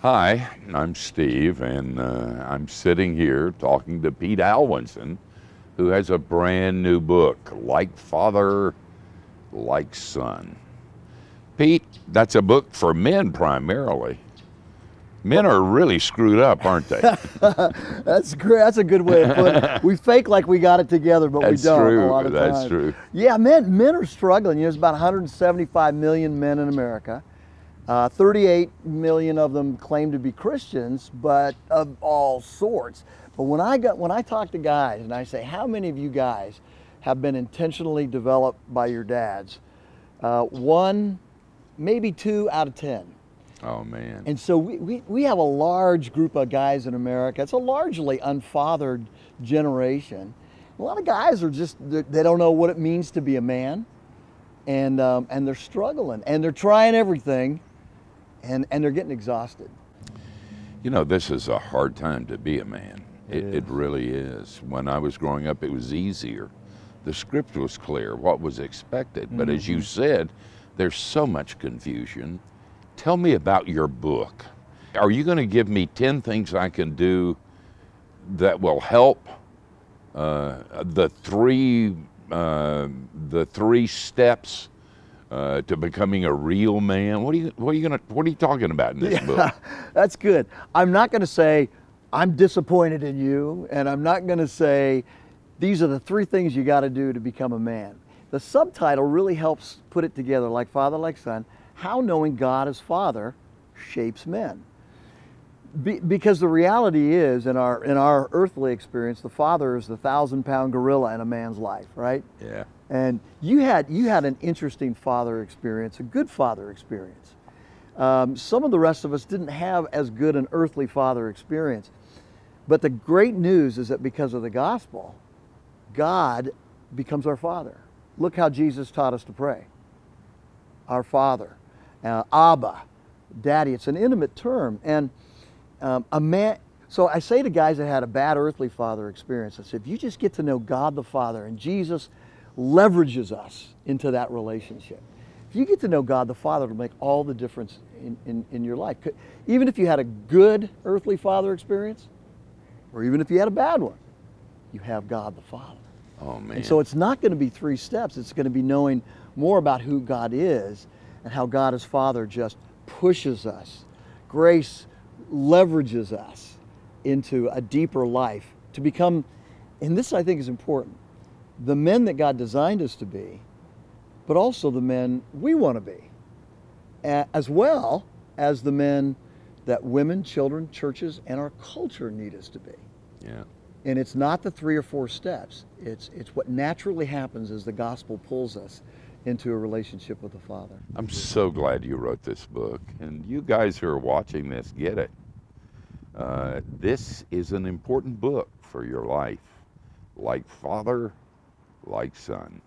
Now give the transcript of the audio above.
Hi, I'm Steve, and I'm sitting here talking to Pete Alwinson, who has a brand new book, Like Father, Like Son. Pete, that's a book for men primarily. Men are really screwed up, aren't they? That's great. That's a good way of putting it. We fake like we got it together, but we don't true. a lot of times. That's true. Yeah, men are struggling. There's about 175 million men in America. 38 million of them claim to be Christians, but of all sorts. But when I talk to guys and I say, how many of you guys have been intentionally developed by your dads? One, maybe 2 out of 10. Oh, man. And so we have a large group of guys in America. It's a largely unfathered generation. A lot of guys are they don't know what it means to be a man, and they're struggling, and they're trying everything, and they're getting exhausted. You know, this is a hard time to be a man. It really is. When I was growing up, it was easier. The script was clear, what was expected. But as you said, there's so much confusion. Tell me about your book. Are you going to give me 10 things I can do that will help the three steps to becoming a real man? What are you talking about in this book? That's good. I'm not going to say I'm disappointed in you, and I'm not going to say these are the 3 things you got to do to become a man. The subtitle really helps put it together, Like Father, Like Son. How knowing God as Father shapes men. Because the reality is, in our earthly experience, the father is the 1,000-pound gorilla in a man's life, right? Yeah. And you had an interesting father experience, a good father experience. Some of the rest of us didn't have as good an earthly father experience. But the great news is that because of the gospel, God becomes our Father. Look how Jesus taught us to pray. Our Father. Abba, Daddy. It's an intimate term. And a man, so I say to guys that had a bad earthly father experience, I say, if you just get to know God the Father, and Jesus leverages us into that relationship. If you get to know God the Father, it'll make all the difference in your life. Even if you had a good earthly father experience, or even if you had a bad one, you have God the Father. Oh, man. And so it's not going to be 3 steps. It's going to be knowing more about who God is and how God as Father just pushes us. Grace leverages us into a deeper life to become, and this I think is important, the men that God designed us to be, but also the men we want to be, as well as the men that women, children, churches, and our culture need us to be. Yeah. And it's not the 3 or 4 steps. It's what naturally happens as the gospel pulls us into a relationship with the Father. I'm so glad you wrote this book, and you guys who are watching this get it. This is an important book for your life. Like Father, like Son.